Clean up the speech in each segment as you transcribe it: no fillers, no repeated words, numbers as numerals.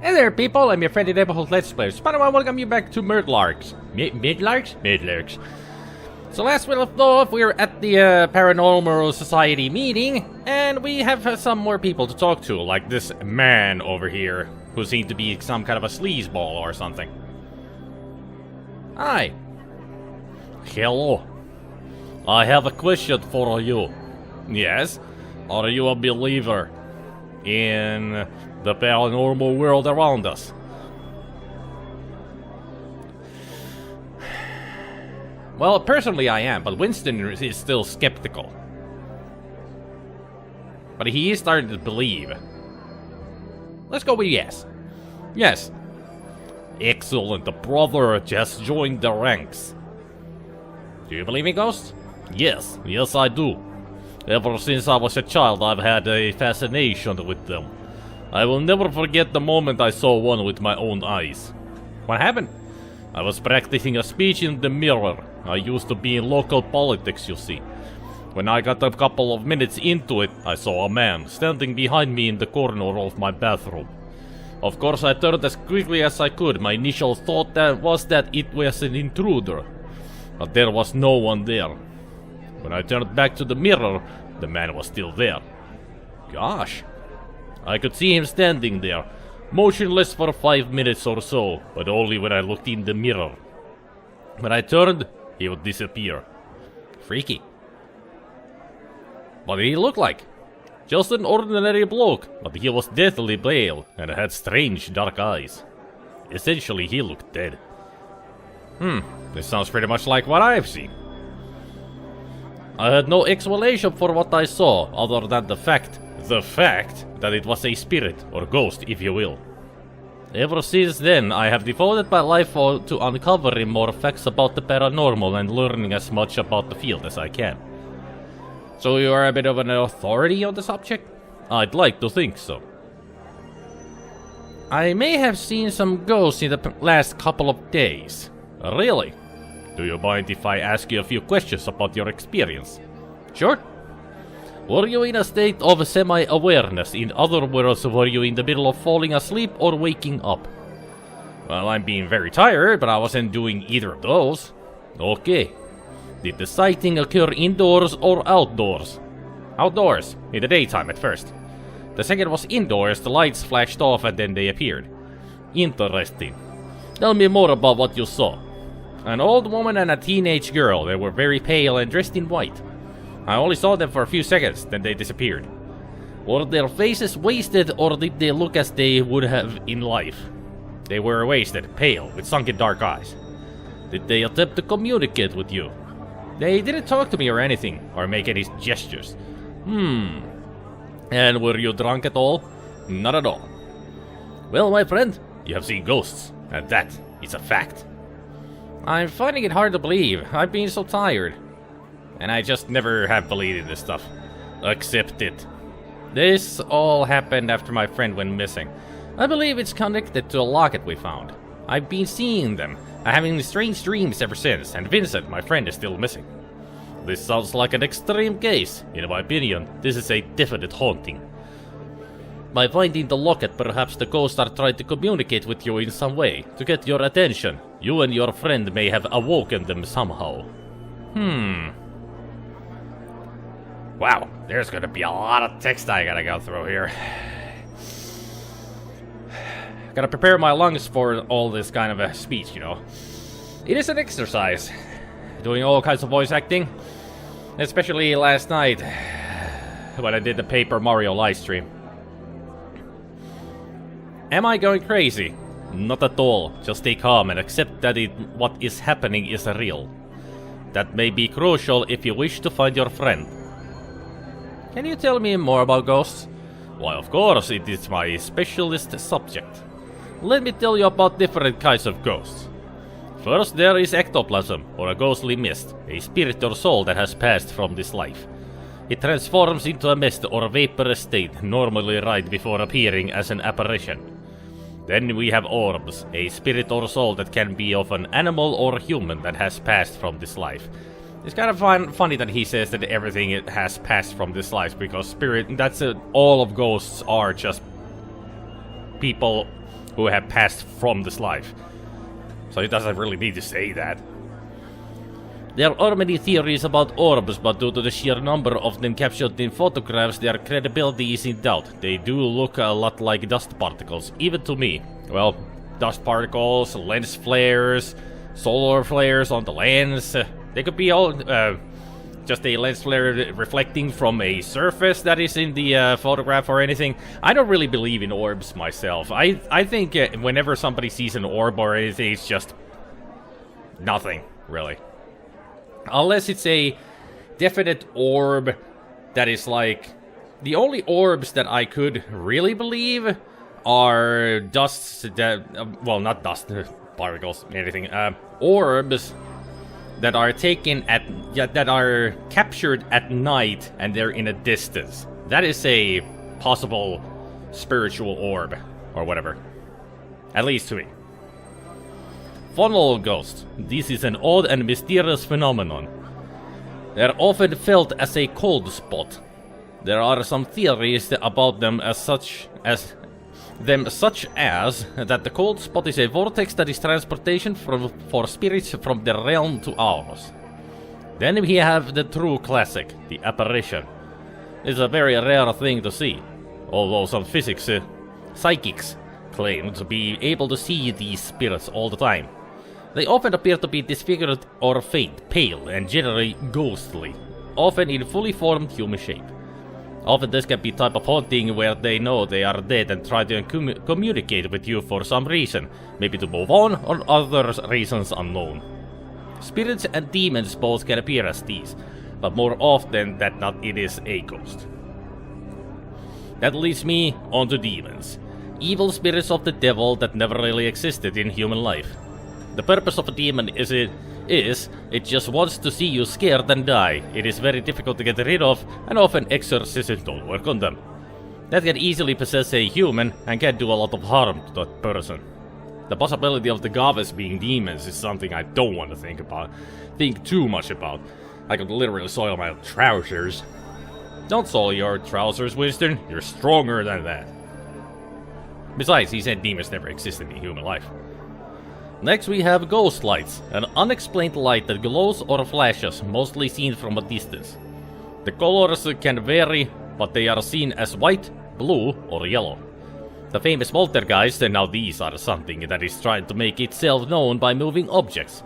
Hey there, people! I'm your friendly neighborhood Let's Player. SpiderMwa, welcome you back to Mudlarks. Mudlarks? Mudlarks. So last we left off, we were at the Paranormal Society meeting, and we have some more people to talk to, like this man over here, who seemed to be some kind of a sleazeball or something. Hi. Hello. I have a question for you. Yes? Are you a believer in the paranormal world around us? Well, personally I am, but Winston is still skeptical. But he is starting to believe. Let's go with yes. Yes. Excellent. The brother just joined the ranks. Do you believe in ghosts? Yes, I do. Ever since I was a child, I've had a fascination with them. I will never forget the moment I saw one with my own eyes. What happened? I was practicing a speech in the mirror. I used to be in local politics, you see. When I got a couple of minutes into it, I saw a man standing behind me in the corner of my bathroom. Of course, I turned as quickly as I could. My initial thought was that it was an intruder. But there was no one there. When I turned back to the mirror, the man was still there. Gosh. I could see him standing there, motionless for 5 minutes or so, but only when I looked in the mirror. When I turned, he would disappear. Freaky. What did he look like? Just an ordinary bloke, but he was deathly pale and had strange dark eyes. Essentially, he looked dead. This sounds pretty much like what I've seen. I had no explanation for what I saw, other than the fact that it was a spirit, or ghost if you will. Ever since then, I have devoted my life to uncovering more facts about the paranormal and learning as much about the field as I can. So you are a bit of an authority on the subject? I'd like to think so. I may have seen some ghosts in the last couple of days. Really? Do you mind if I ask you a few questions about your experience? Sure. Were you in a state of semi-awareness? In other words, were you in the middle of falling asleep or waking up? Well, I'm being very tired, but I wasn't doing either of those. Okay. Did the sighting occur indoors or outdoors? Outdoors, in the daytime at first. The second was indoors, the lights flashed off and then they appeared. Interesting. Tell me more about what you saw. An old woman and a teenage girl. They were very pale and dressed in white. I only saw them for a few seconds, then they disappeared. Were their faces wasted or did they look as they would have in life? They were wasted, pale, with sunken dark eyes. Did they attempt to communicate with you? They didn't talk to me or anything, or make any gestures. And were you drunk at all? Not at all. Well, my friend, you have seen ghosts, and that is a fact. I'm finding it hard to believe. I've been so tired. And I just never have believed in this stuff. Accept it. This all happened after my friend went missing. I believe it's connected to a locket we found. I've been seeing them, having strange dreams ever since, and Vincent, my friend, is still missing. This sounds like an extreme case. In my opinion, this is a definite haunting. By finding the locket, perhaps the ghosts are trying to communicate with you in some way, to get your attention. You and your friend may have awoken them somehow. Wow, there's gonna be a lot of text I gotta go through here. Gotta prepare my lungs for all this kind of a speech, you know. It is an exercise. Doing all kinds of voice acting. Especially last night, when I did the Paper Mario livestream. Am I going crazy? Not at all. Just stay calm and accept that what is happening is real. That may be crucial if you wish to find your friend. Can you tell me more about ghosts? Why, of course, it is my specialist subject. Let me tell you about different kinds of ghosts. First, there is ectoplasm, or a ghostly mist, a spirit or soul that has passed from this life. It transforms into a mist or vaporous state, normally right before appearing as an apparition. Then we have orbs, a spirit or soul that can be of an animal or human that has passed from this life. It's kind of funny that he says that everything it has passed from this life, because spirit, all of ghosts are just people who have passed from this life. So it doesn't really need to say that. There are many theories about orbs, but due to the sheer number of them captured in photographs, their credibility is in doubt. They do look a lot like dust particles, even to me. Well, dust particles, lens flares, solar flares on the lens. They could be all just a lens flare reflecting from a surface that is in the photograph or anything. I don't really believe in orbs myself. I think whenever somebody sees an orb or anything, it's just nothing, really. Unless it's a definite orb that is like... The only orbs that I could really believe are dusts that... well, not dust particles, anything. Orbs that are taken at... that are captured at night and they're in a distance. That is a possible spiritual orb, or whatever. At least to me. Funnel ghosts. This is an odd and mysterious phenomenon. They are often felt as a cold spot. There are some theories about them such as that the cold spot is a vortex that is transportation for spirits from their realm to ours. Then we have the true classic, the apparition. It's a very rare thing to see, although some psychics claim to be able to see these spirits all the time. They often appear to be disfigured or faint, pale, and generally ghostly, often in fully formed human shape. Often this can be type of haunting where they know they are dead and try to communicate with you for some reason, maybe to move on or other reasons unknown. Spirits and demons both can appear as these, but more often than not it is a ghost. That leads me on to demons. Evil spirits of the devil that never really existed in human life. The purpose of a demon is it just wants to see you scared and die. It is very difficult to get rid of, and often exorcisms don't work on them. That can easily possess a human and can do a lot of harm to that person. The possibility of the goblins being demons is something I don't want to think too much about. I could literally soil my trousers. Don't soil your trousers, Winston. You're stronger than that. Besides, he said demons never existed in human life. Next we have ghost lights, an unexplained light that glows or flashes, mostly seen from a distance. The colors can vary, but they are seen as white, blue, or yellow. The famous Poltergeist, and now these are something that is trying to make itself known by moving objects.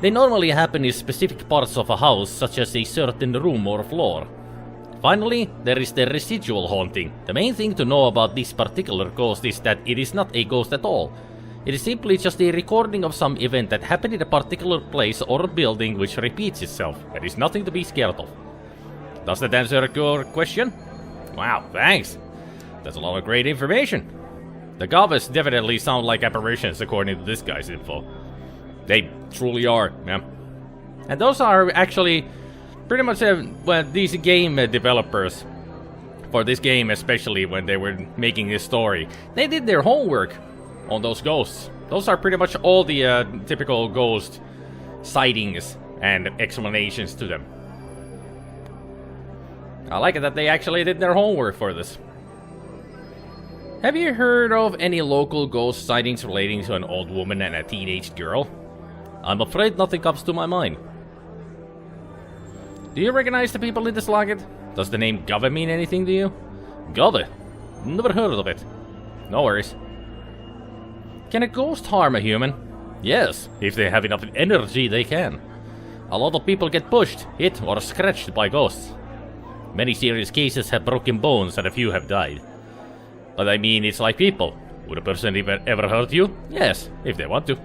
They normally happen in specific parts of a house, such as a certain room or floor. Finally, there is the residual haunting. The main thing to know about this particular ghost is that it is not a ghost at all. It is simply just a recording of some event that happened in a particular place or building which repeats itself. There is nothing to be scared of. Does that answer your question? Wow, thanks. That's a lot of great information. The goblins definitely sound like apparitions according to this guy's info. They truly are, yeah. And those are actually pretty much these game developers, for this game especially when they were making this story, they did their homework on those ghosts. Those are pretty much all the typical ghost sightings and explanations to them. I like it that they actually did their homework for this. Have you heard of any local ghost sightings relating to an old woman and a teenage girl? I'm afraid nothing comes to my mind. Do you recognize the people in this logget? Does the name Gove mean anything to you? Gove? Never heard of it. No worries. Can a ghost harm a human? Yes, if they have enough energy they can. A lot of people get pushed, hit, or scratched by ghosts. Many serious cases have broken bones and a few have died. But I mean, it's like people. Would a person ever hurt you? Yes, if they want to.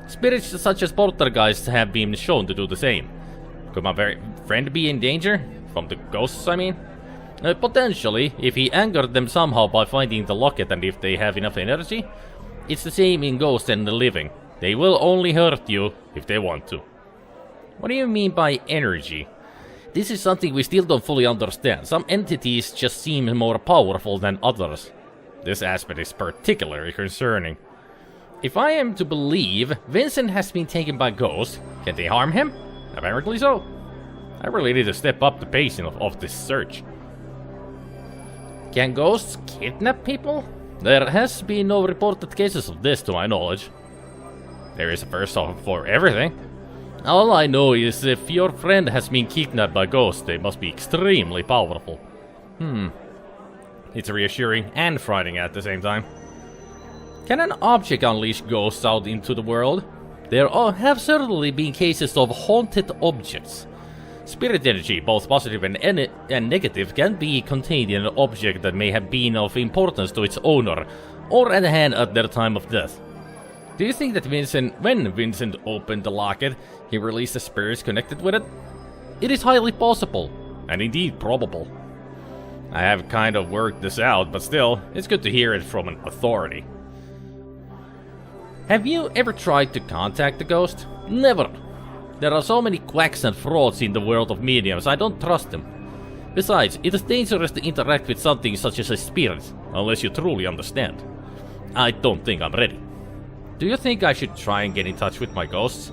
Spirits such as poltergeists have been shown to do the same. Could my friend be in danger? From the ghosts, I mean? Potentially, if he angered them somehow by finding the locket and if they have enough energy. It's the same in ghosts and the living. They will only hurt you if they want to. What do you mean by energy? This is something we still don't fully understand. Some entities just seem more powerful than others. This aspect is particularly concerning. If I am to believe Vincent has been taken by ghosts, can they harm him? Apparently so. I really need to step up the pacing of this search. Can ghosts kidnap people? There has been no reported cases of this to my knowledge. There is a first for everything. All I know is if your friend has been kidnapped by ghosts, they must be extremely powerful. It's reassuring and frightening at the same time. Can an object unleash ghosts out into the world? There have certainly been cases of haunted objects. Spirit energy, both positive and negative, can be contained in an object that may have been of importance to its owner, or at hand at their time of death. Do you think that when Vincent opened the locket, he released the spirits connected with it? It is highly possible, and indeed probable. I have kind of worked this out, but still, it's good to hear it from an authority. Have you ever tried to contact the ghost? Never. There are so many quacks and frauds in the world of mediums, I don't trust them. Besides, it is dangerous to interact with something such as a spirit, unless you truly understand. I don't think I'm ready. Do you think I should try and get in touch with my ghosts?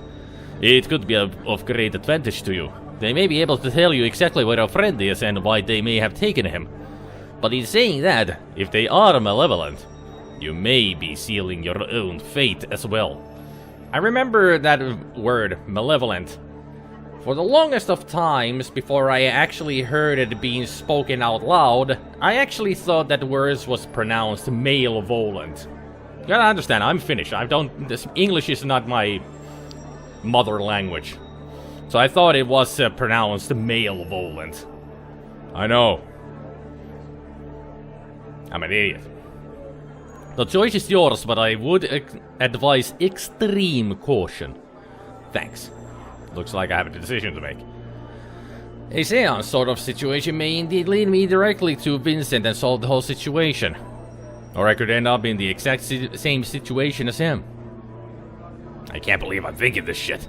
It could be of great advantage to you. They may be able to tell you exactly where your friend is and why they may have taken him. But in saying that, if they are malevolent, you may be sealing your own fate as well. I remember that word, malevolent. For the longest of times, before I actually heard it being spoken out loud, I actually thought that the word was pronounced malevolent. You gotta understand, I'm Finnish. English is not my mother language. So I thought it was pronounced malevolent. I know. I'm an idiot. The choice is yours, but I would advise extreme caution. Thanks. Looks like I have a decision to make. A seance sort of situation may indeed lead me directly to Vincent and solve the whole situation. Or I could end up in the exact same situation as him. I can't believe I'm thinking this shit.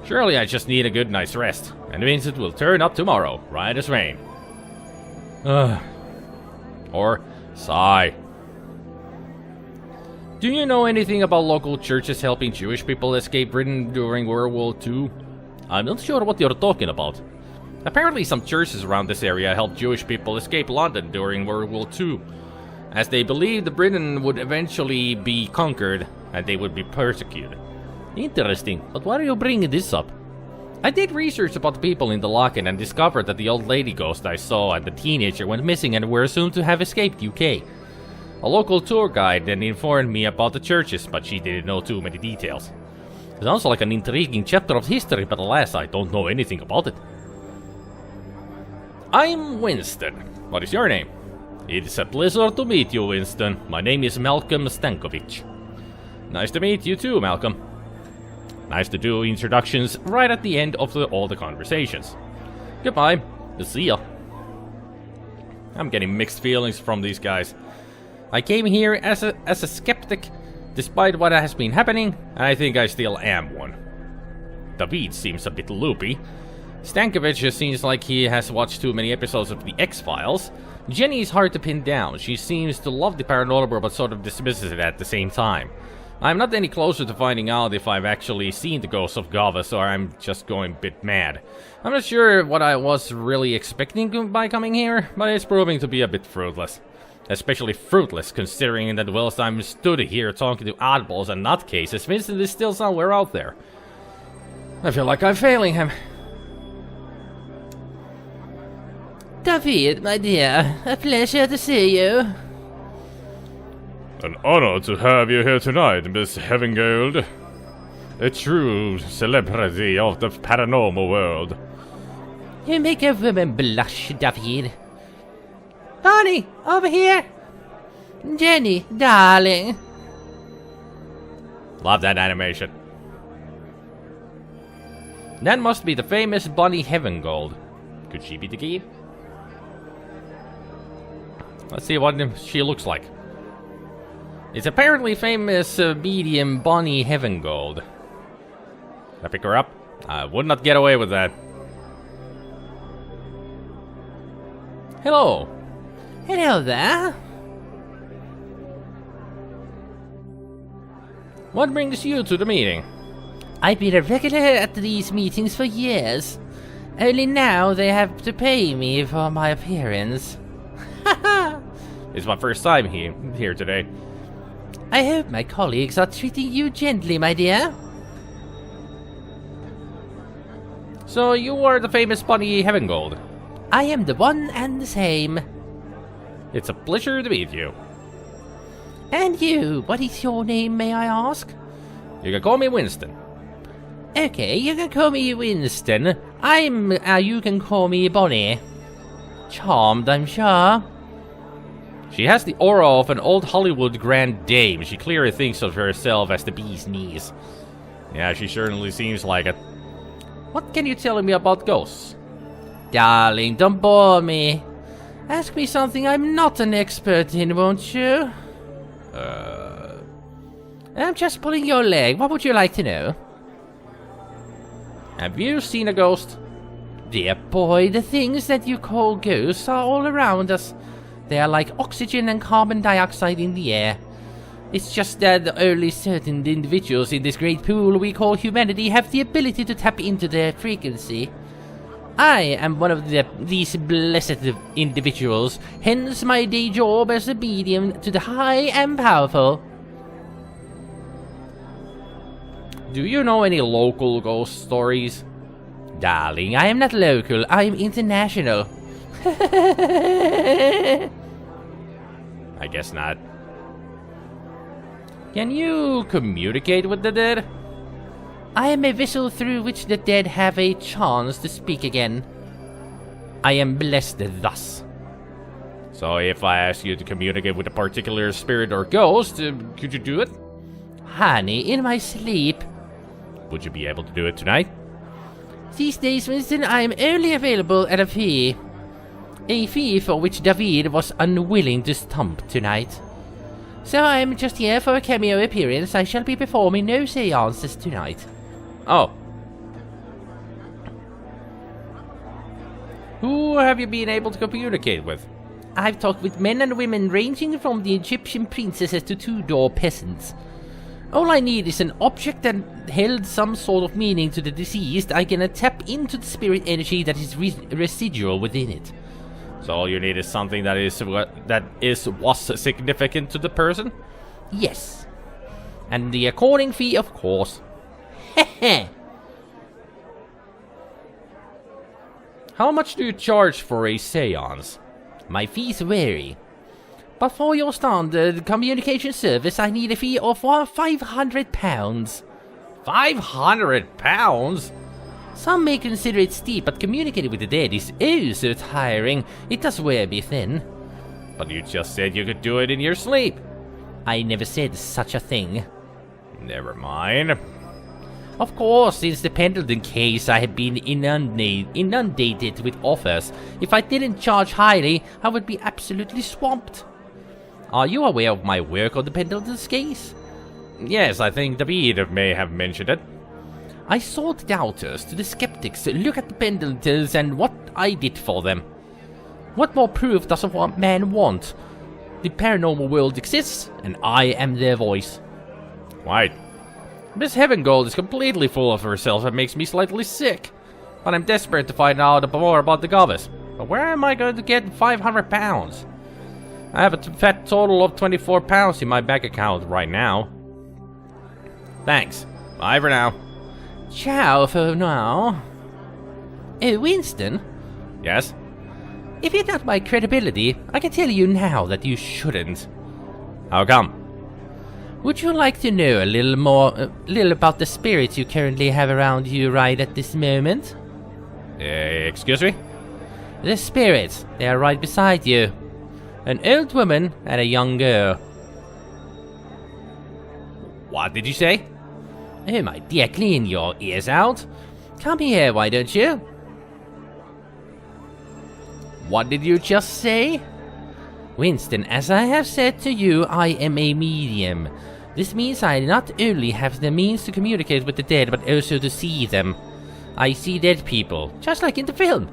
Surely I just need a good night's rest, and Vincent will turn up tomorrow, right as rain. Or sigh. Do you know anything about local churches helping Jewish people escape Britain during World War II? I'm not sure what you're talking about. Apparently some churches around this area helped Jewish people escape London during World War II, as they believed Britain would eventually be conquered and they would be persecuted. Interesting, but why are you bringing this up? I did research about the people in the locket and discovered that the old lady ghost I saw and the teenager went missing and were assumed to have escaped UK. A local tour guide then informed me about the churches, but she didn't know too many details. Sounds like an intriguing chapter of history, but alas, I don't know anything about it. I'm Winston. What is your name? It's a pleasure to meet you, Winston. My name is Malcolm Stankovic. Nice to meet you too, Malcolm. Nice to do introductions right at the end of all the conversations. Goodbye. See ya. I'm getting mixed feelings from these guys. I came here as a skeptic, despite what has been happening, and I think I still am one. David seems a bit loopy. Stankovic just seems like he has watched too many episodes of The X-Files. Jenny is hard to pin down. She seems to love the paranormal but sort of dismisses it at the same time. I'm not any closer to finding out if I've actually seen the ghost of Gavas or I'm just going a bit mad. I'm not sure what I was really expecting by coming here, but it's proving to be a bit fruitless. Especially fruitless considering that whilst I'm stood here talking to oddballs and nutcases, Vincent is still somewhere out there. I feel like I'm failing him. David, my dear, a pleasure to see you. An honor to have you here tonight, Miss Heavengold. A true celebrity of the paranormal world. You make a woman blush, David. Bonnie, over here. Jenny, darling. Love that animation. That must be the famous Bonnie Heavengold. Could she be the key? Let's see what she looks like. It's apparently famous medium Bonnie Heavengold. Did I pick her up? I would not get away with that. Hello. Hello there. What brings you to the meeting? I've been a regular at these meetings for years. Only now they have to pay me for my appearance. It's my first time here today. I hope my colleagues are treating you gently, my dear. So you are the famous bunny Heavengold. I am the one and the same. It's a pleasure to meet you. And you, what is your name, may I ask? You can call me Winston. Okay, you can call me Winston. You can call me Bonnie. Charmed, I'm sure. She has the aura of an old Hollywood grand dame. She clearly thinks of herself as the bee's knees. Yeah, she certainly seems like it. What can you tell me about ghosts? Darling, don't bore me. Ask me something I'm not an expert in, won't you? I'm just pulling your leg. What would you like to know? Have you seen a ghost? Dear boy, the things that you call ghosts are all around us. They are like oxygen and carbon dioxide in the air. It's just that only certain individuals in this great pool we call humanity have the ability to tap into their frequency. I am one of these blessed individuals, hence my day job as a medium to the high and powerful. Do you know any local ghost stories? Darling, I am not local, I am international. I guess not. Can you communicate with the dead? I am a vessel through which the dead have a chance to speak again. I am blessed thus. So if I ask you to communicate with a particular spirit or ghost, could you do it? Honey, in my sleep. Would you be able to do it tonight? These days, Winston, I am only available at a fee. A fee for which David was unwilling to stump tonight. So I am just here for a cameo appearance. I shall be performing no seances tonight. Oh. Who have you been able to communicate with? I've talked with men and women ranging from the Egyptian princesses to two-door peasants. All I need is an object that held some sort of meaning to the deceased. I can tap into the spirit energy that is residual within it. So all you need is something that was significant to the person? Yes. And the according fee, of course. Heh. How much do you charge for a seance? My fees vary. But for your standard communication service, I need a fee of £500. £500? Some may consider it steep, but communicating with the dead is oh so tiring. It does wear me thin. But you just said you could do it in your sleep. I never said such a thing. Never mind. Of course, since the Pendleton case, I have been inundated with offers. If I didn't charge highly, I would be absolutely swamped. Are you aware of my work on the Pendleton's case? Yes, I think David may have mentioned it. I saw the doubters to the skeptics look at the Pendletons and what I did for them. What more proof does a man want? The paranormal world exists, and I am their voice. Right. Miss Heavengold is completely full of herself and makes me slightly sick. But I'm desperate to find out more about the goddess. But where am I going to get £500? I have a fat total of £24 in my bank account right now. Thanks. Bye for now. Ciao for now. Oh, Winston? Yes? If you doubt my credibility, I can tell you now that you shouldn't. How come? Would you like to know a little about the spirits you currently have around you right at this moment? Excuse me? The spirits, they are right beside you. An old woman and a young girl. What did you say? Oh my dear, clean your ears out. Come here, why don't you? What did you just say? Winston, as I have said to you, I am a medium. This means I not only have the means to communicate with the dead, but also to see them. I see dead people, just like in the film.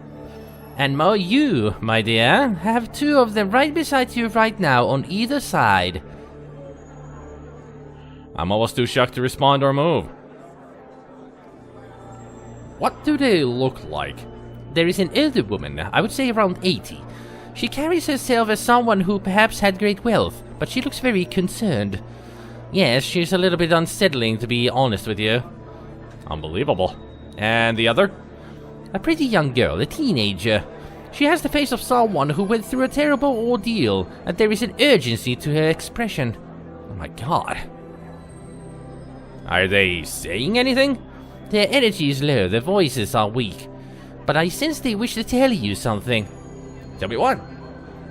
And you, my dear, have two of them right beside you right now on either side. I'm almost too shocked to respond or move. What do they look like? There is an older woman, I would say around 80. She carries herself as someone who perhaps had great wealth, but she looks very concerned. Yes, she's a little bit unsettling, to be honest with you. Unbelievable. And the other? A pretty young girl, a teenager. She has the face of someone who went through a terrible ordeal, and there is an urgency to her expression. Oh my god. Are they saying anything? Their energy is low, their voices are weak. But I sense they wish to tell you something. Tell me what?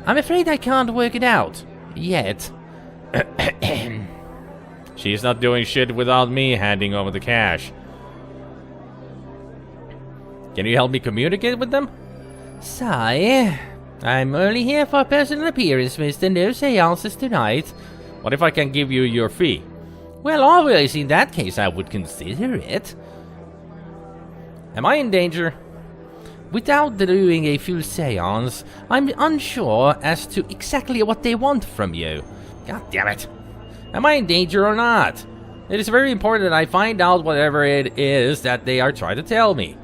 I'm afraid I can't work it out. Yet. She's not doing shit without me handing over the cash. Can you help me communicate with them? Sigh. I'm only here for a personal appearance, mister. No seances tonight. What if I can give you your fee? Well, obviously, in that case, I would consider it. Am I in danger? Without doing a full seance, I'm unsure as to exactly what they want from you. God damn it. Am I in danger or not? It is very important that I find out whatever it is that they are trying to tell me.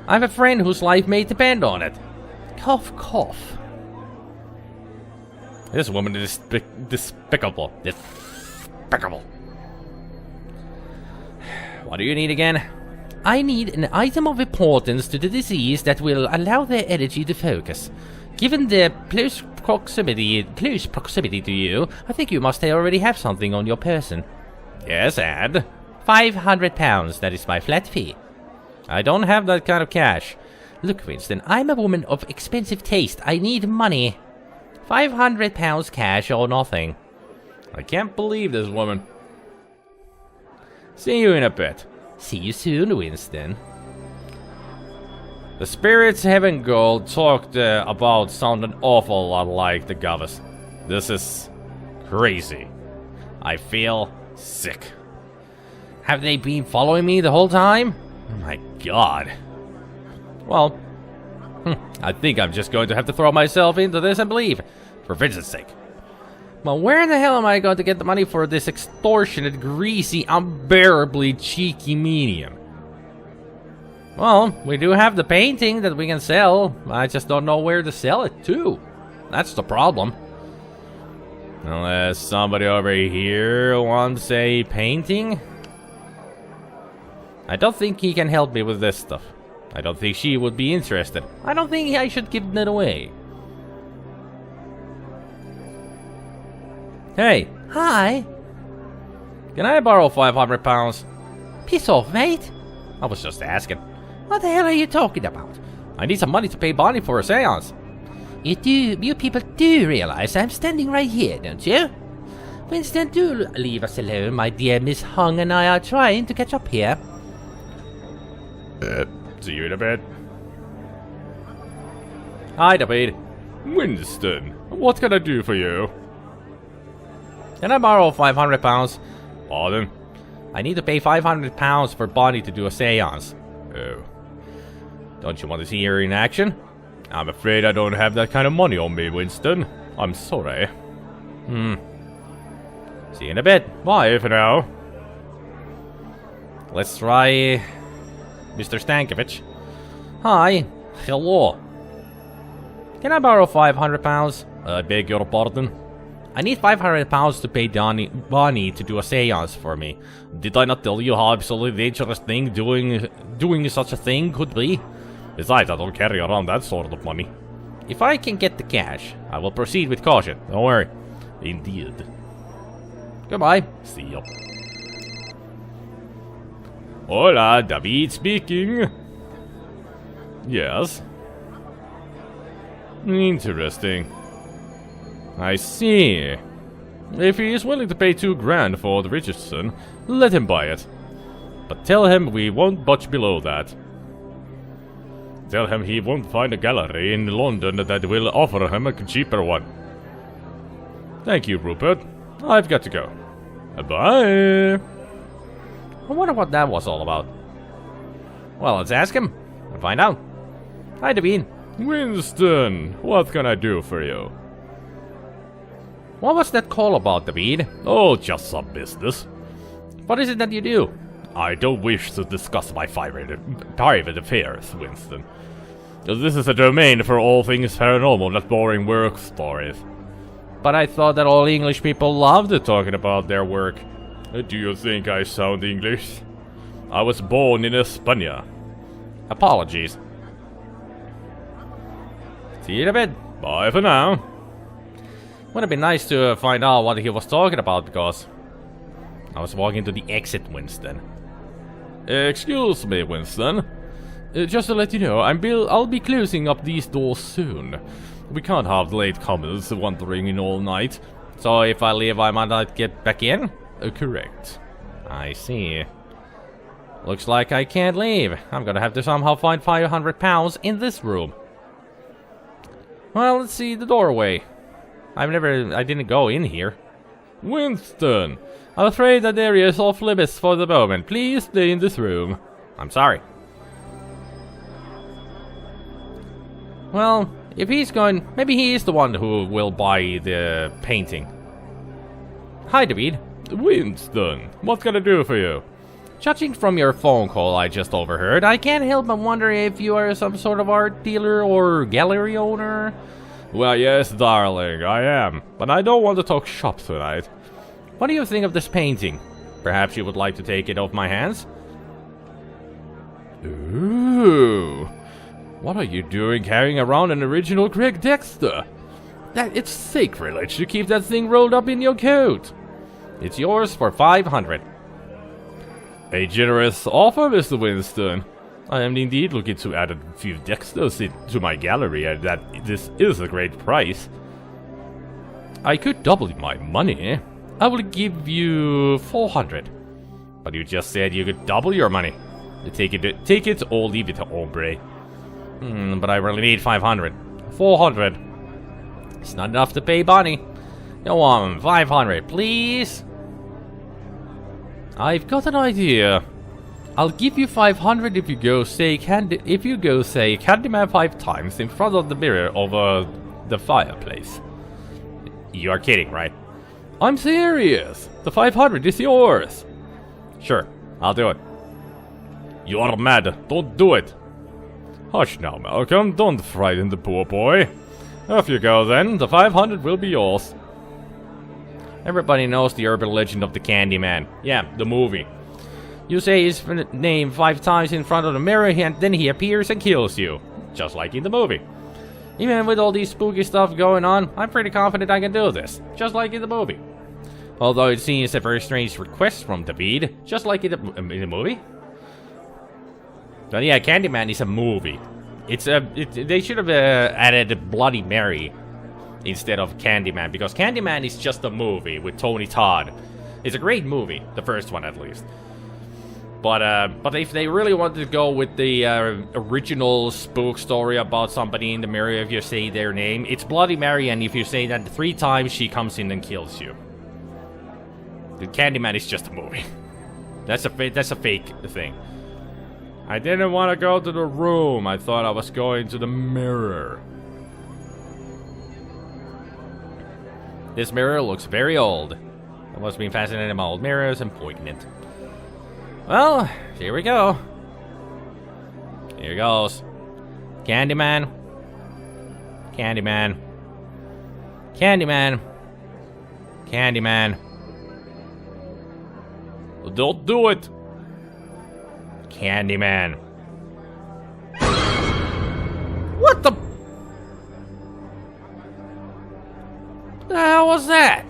I have a friend whose life may depend on it. Cough, cough. This woman is despicable. Despicable. What do you need again? I need an item of importance to the disease that will allow their energy to focus. Given their close proximity to you, I think you must already have something on your person. Yes, and? £500, that is my flat fee. I don't have that kind of cash. Look, Winston, I'm a woman of expensive taste. I need money. £500 cash or nothing. I can't believe this woman. See you in a bit. See you soon, Winston. The spirits Heaven Gold talked about sound an awful lot like the Goddess. This is crazy. I feel sick. Have they been following me the whole time? Oh my god. Well, I think I'm just going to have to throw myself into this and believe, for Vincent's sake. Well, where the hell am I going to get the money for this extortionate, greasy, unbearably cheeky medium? Well, we do have the painting that we can sell. I just don't know where to sell it to. That's the problem. Unless somebody over here wants a painting. I don't think he can help me with this stuff. I don't think she would be interested. I don't think I should give it away. Hey. Hi. Can I borrow £500? Piss off, mate. I was just asking. What the hell are you talking about? I need some money to pay Bonnie for a seance. You people do realize I'm standing right here, don't you? Winston, do leave us alone. My dear Miss Hung and I are trying to catch up here. See you in a bit. Hi, David. Winston, what can I do for you? Can I borrow £500? Pardon? I need to pay £500 for Bonnie to do a seance. Oh. Don't you want to see her in action? I'm afraid I don't have that kind of money on me, Winston. I'm sorry. See you in a bit. Bye for now. Let's try Mr. Stankovic. Hi. Hello. Can I borrow £500? I beg your pardon? I need £500 to pay Bonnie to do a seance for me. Did I not tell you how absolutely dangerous thing doing such a thing could be? Besides, I don't carry around that sort of money. If I can get the cash, I will proceed with caution. Don't worry. Indeed. Goodbye. See ya. Hola, David speaking. Yes. Interesting. I see. If he is willing to pay $2 grand for the Richardson, let him buy it. But tell him we won't budge below that. Tell him he won't find a gallery in London that will offer him a cheaper one. Thank you, Rupert. I've got to go. Bye. I wonder what that was all about. Well, let's ask him and find out. Hi, David. Winston, what can I do for you? What was that call about, David? Oh, just some business. What is it that you do? I don't wish to discuss my private affairs, Winston. This is a domain for all things paranormal, not boring work stories. But I thought that all English people loved talking about their work. Do you think I sound English? I was born in España. Apologies. See you in a bit. Bye for now. Would have been nice to find out what he was talking about, because I was walking to the exit, Winston. Excuse me, Winston. Just to let you know, I'll be closing up these doors soon. We can't have latecomers wandering in all night. So if I leave, I might not get back in? Correct. I see. Looks like I can't leave. I'm gonna have to somehow find £500 in this room. Well, let's see the doorway. I didn't go in here. Winston, I'm afraid that area is off limits for the moment. Please stay in this room. I'm sorry. Well, if he's going, maybe he is the one who will buy the painting. Hi, David. Winston, what can I do for you? Judging from your phone call I just overheard, I can't help but wonder if you are some sort of art dealer or gallery owner. Well, yes, darling, I am. But I don't want to talk shop tonight. What do you think of this painting? Perhaps you would like to take it off my hands? Ooh. What are you doing carrying around an original Greg Dexter? It's sacrilege to keep that thing rolled up in your coat. It's yours for 500. A generous offer, Mr. Winston. I am indeed looking to add a few Dexters to my gallery, and that this is a great price. I could double my money. I will give you 400. But you just said you could double your money. Take it or leave it, hombre. But I really need 500. 400. It's not enough to pay Bonnie. Go on, 500, please. I've got an idea. I'll give you 500 if you go say Candyman 5 times in front of the mirror over the fireplace. You are kidding, right? I'm serious. The 500 is yours. Sure, I'll do it. You are mad. Don't do it. Hush now, Malcolm. Don't frighten the poor boy. Off you go then. The 500 will be yours. Everybody knows the urban legend of the Candyman. Yeah, the movie. You say his name 5 times in front of the mirror and then he appears and kills you. Just like in the movie. Even with all this spooky stuff going on, I'm pretty confident I can do this. Just like in the movie. Although it seems a very strange request from David. Just like in the movie. But yeah, Candyman is a movie. They should have added Bloody Mary instead of Candyman, because Candyman is just a movie with Tony Todd. It's a great movie, the first one at least. But if they really wanted to go with the original spook story about somebody in the mirror, if you say their name, it's Bloody Mary, and if you say that 3 times, she comes in and kills you. The Candyman is just a movie. That's a fake thing. I didn't want to go to the room. I thought I was going to the mirror. This mirror looks very old. I must have been fascinated by old mirrors and pointing it. Well, here we go. Here goes. Candyman. Candyman. Candyman. Candyman. Don't do it. Candyman. What the hell was that?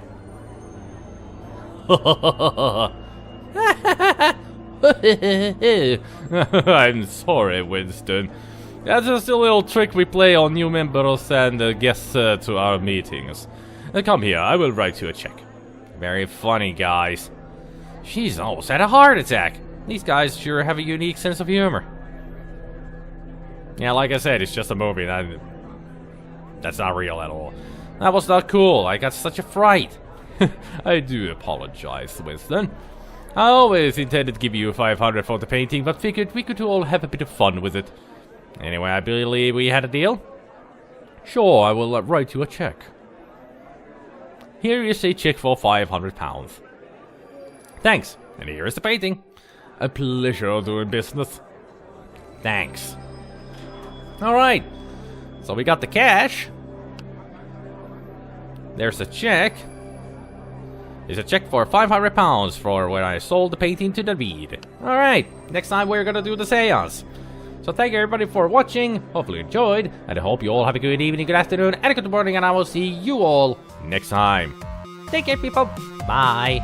I'm sorry, Winston. That's just a little trick we play on new members and guests to our meetings. Come here, I will write you a check. Very funny, guys. She's almost had a heart attack. These guys sure have a unique sense of humor. Yeah, like I said, it's just a movie. That's not real at all. That was not cool. I got such a fright. I do apologize, Winston. I always intended to give you 500 for the painting, but figured we could all have a bit of fun with it. Anyway, I believe we had a deal. Sure, I will write you a check. Here is a check for £500. Thanks. And here is the painting. A pleasure doing business. Thanks. Alright. So we got the cash. There's a check. There's a check for £500 for when I sold the painting to David. Alright, next time we're gonna do the seance. So thank you everybody for watching. Hopefully you enjoyed. And I hope you all have a good evening, good afternoon, and a good morning. And I will see you all next time. Take care, people. Bye.